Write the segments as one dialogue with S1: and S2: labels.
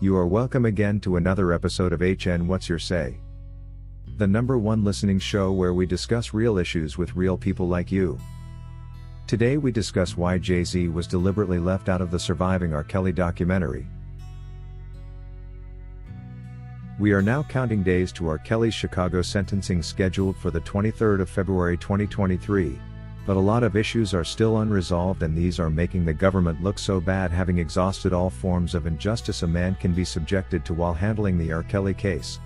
S1: You are welcome again to another episode of HN What's Your Say? The #1 listening show where we discuss real issues with real people like you. Today we discuss why Jay-Z was deliberately left out of the Surviving R Kelly documentary. We are now counting days to R. Kelly's Chicago sentencing scheduled for the 23rd of February 2023, but a lot of issues are still unresolved, and these are making the government look so bad, having exhausted all forms of injustice a man can be subjected to while handling the R. Kelly case.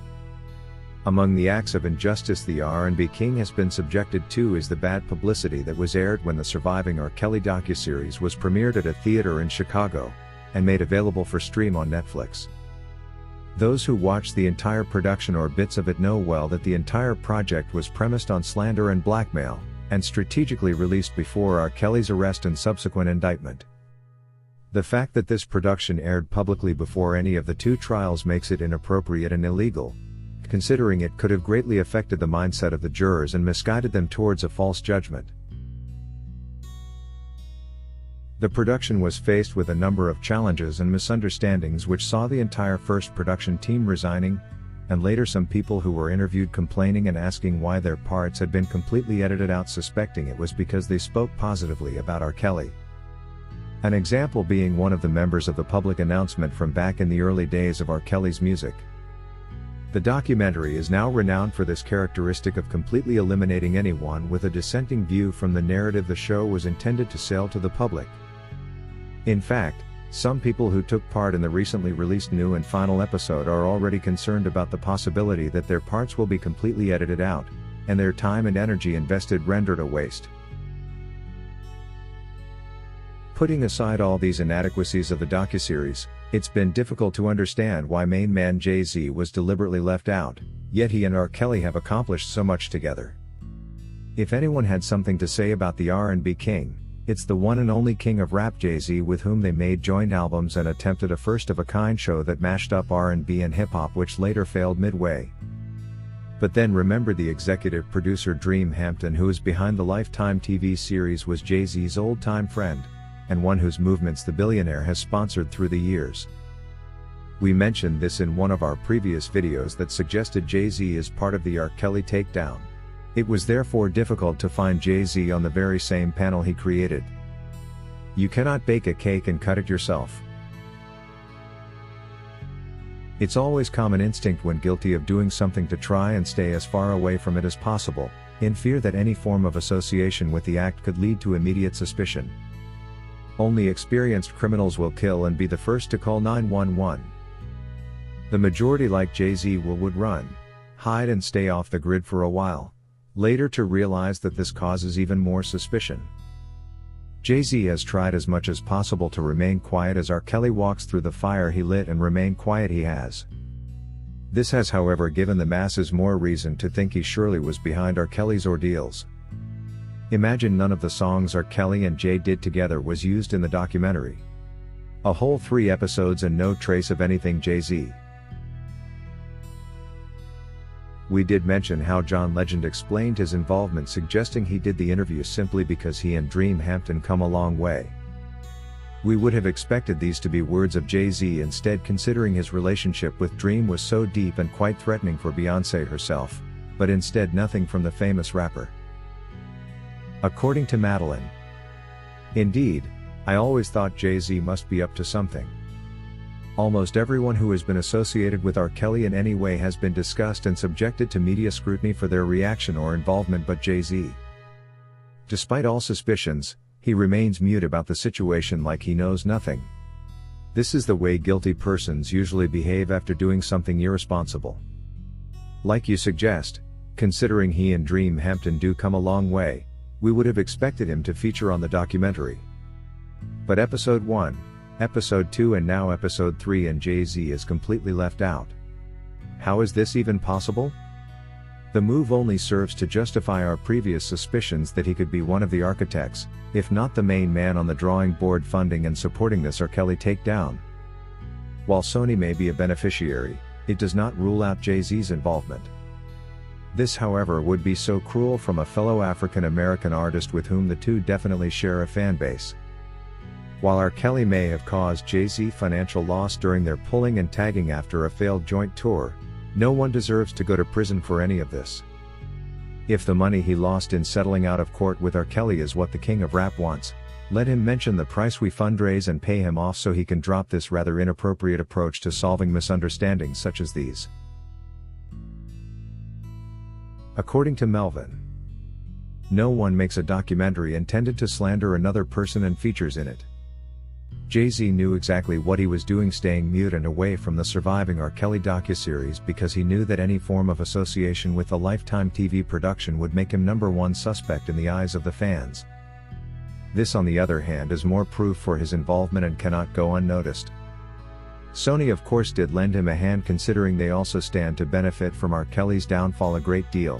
S1: Among the acts of injustice the R&B king has been subjected to is the bad publicity that was aired when the Surviving R Kelly Docuseries was premiered at a theater in Chicago, and made available for stream on Netflix. Those who watched the entire production or bits of it know well that the entire project was premised on slander and blackmail, and strategically released before R. Kelly's arrest and subsequent indictment. The fact that this production aired publicly before any of the two trials makes it inappropriate and illegal, considering it could have greatly affected the mindset of the jurors and misguided them towards a false judgment. The production was faced with a number of challenges and misunderstandings which saw the entire first production team resigning, and later some people who were interviewed complaining and asking why their parts had been completely edited out, suspecting it was because they spoke positively about R. Kelly. An example being one of the members of the public announcement from back in the early days of R. Kelly's music. The documentary is now renowned for this characteristic of completely eliminating anyone with a dissenting view from the narrative the show was intended to sell to the public. In fact, some people who took part in the recently released new and final episode are already concerned about the possibility that their parts will be completely edited out, and their time and energy invested rendered a waste. Putting aside all these inadequacies of the docuseries, it's been difficult to understand why main man Jay-Z was deliberately left out, yet he and R. Kelly have accomplished so much together. If anyone had something to say about the R&B king, it's the one and only king of rap, Jay-Z, with whom they made joint albums and attempted a first-of-a-kind show that mashed up R&B and hip-hop, which later failed midway. But then remember, the executive producer Dream Hampton, who is behind the Lifetime TV series, was Jay-Z's old-time friend, and one whose movements the billionaire has sponsored through the years. We mentioned this in one of our previous videos that suggested Jay-Z is part of the R. Kelly takedown. It was therefore difficult to find Jay-Z on the very same panel he created. You cannot bake a cake and cut it yourself. It's always common instinct when guilty of doing something to try and stay as far away from it as possible, in fear that any form of association with the act could lead to immediate suspicion. Only experienced criminals will kill and be the first to call 911. The majority, like Jay-Z, would run, hide and stay off the grid for a while, later to realize that this causes even more suspicion. Jay-Z has tried as much as possible to remain quiet as R. Kelly walks through the fire he lit, and remain quiet he has. This has, however, given the masses more reason to think he surely was behind R. Kelly's ordeals. Imagine none of the songs R. Kelly and Jay did together was used in the documentary. A whole 3 episodes and no trace of anything Jay-Z. We did mention how John Legend explained his involvement, suggesting he did the interview simply because he and Dream Hampton come a long way. We would have expected these to be words of Jay-Z instead, considering his relationship with Dream was so deep and quite threatening for Beyoncé herself, but instead nothing from the famous rapper. According to Madeline, "Indeed, I always thought Jay-Z must be up to something. Almost everyone who has been associated with R. Kelly in any way has been discussed and subjected to media scrutiny for their reaction or involvement, but Jay-Z, despite all suspicions, he remains mute about the situation, like he knows nothing. This is the way guilty persons usually behave after doing something irresponsible. Like you suggest, considering he and Dream Hampton do come a long way, we would have expected him to feature on the documentary. But Episode 1, Episode 2 and now Episode 3 and Jay-Z is completely left out. How is this even possible? The move only serves to justify our previous suspicions that he could be one of the architects, if not the main man on the drawing board funding and supporting this R. Kelly takedown. While Sony may be a beneficiary, it does not rule out Jay-Z's involvement. This, however, would be so cruel from a fellow African American artist with whom the two definitely share a fan base. While R. Kelly may have caused Jay-Z financial loss during their pulling and tagging after a failed joint tour, no one deserves to go to prison for any of this. If the money he lost in settling out of court with R. Kelly is what the king of rap wants, let him mention the price we fundraise and pay him off so he can drop this rather inappropriate approach to solving misunderstandings such as these. According to Melvin, no one makes a documentary intended to slander another person and features in it. Jay-Z knew exactly what he was doing staying mute and away from the Surviving R Kelly Docuseries because he knew that any form of association with the Lifetime TV production would make him #1 suspect in the eyes of the fans. This on the other hand is more proof for his involvement and cannot go unnoticed. Sony of course did lend him a hand considering they also stand to benefit from R. Kelly's downfall a great deal.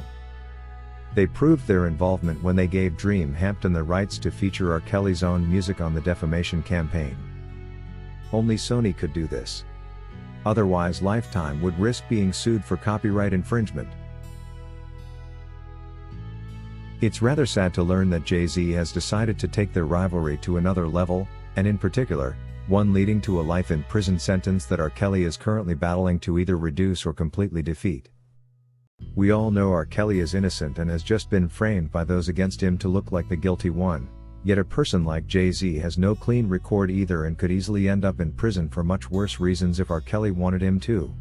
S1: They proved their involvement when they gave Dream Hampton the rights to feature R. Kelly's own music on the defamation campaign. Only Sony could do this. Otherwise Lifetime would risk being sued for copyright infringement. It's rather sad to learn that Jay-Z has decided to take their rivalry to another level, and in particular, one leading to a life in prison sentence that R. Kelly is currently battling to either reduce or completely defeat. We all know R. Kelly is innocent and has just been framed by those against him to look like the guilty one, yet a person like Jay-Z has no clean record either and could easily end up in prison for much worse reasons if R. Kelly wanted him to.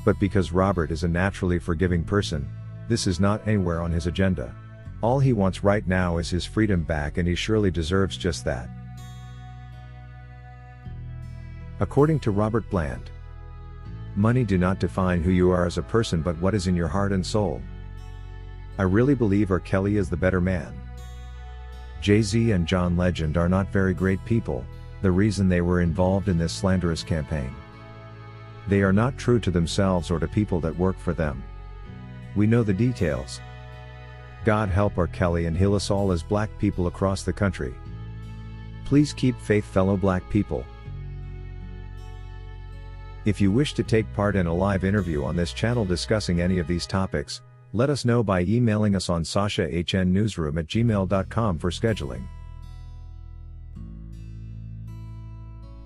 S1: But because Robert is a naturally forgiving person, this is not anywhere on his agenda. All he wants right now is his freedom back, and he surely deserves just that. According to Robert Bland, money do not define who you are as a person but what is in your heart and soul. I really believe R. Kelly is the better man. Jay-Z and John Legend are not very great people, the reason they were involved in this slanderous campaign. They are not true to themselves or to people that work for them. We know the details. God help R. Kelly and heal us all as black people across the country. Please keep faith, fellow black people. If you wish to take part in a live interview on this channel discussing any of these topics, let us know by emailing us on sashahnnewsroom@gmail.com for scheduling.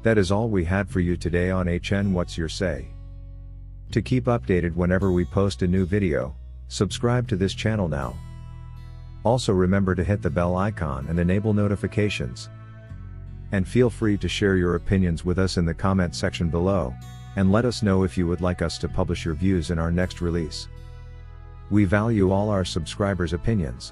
S1: That is all we had for you today on HN What's Your Say. To keep updated whenever we post a new video, subscribe to this channel now. Also remember to hit the bell icon and enable notifications. And feel free to share your opinions with us in the comment section below, and let us know if you would like us to publish your views in our next release. We value all our subscribers' opinions.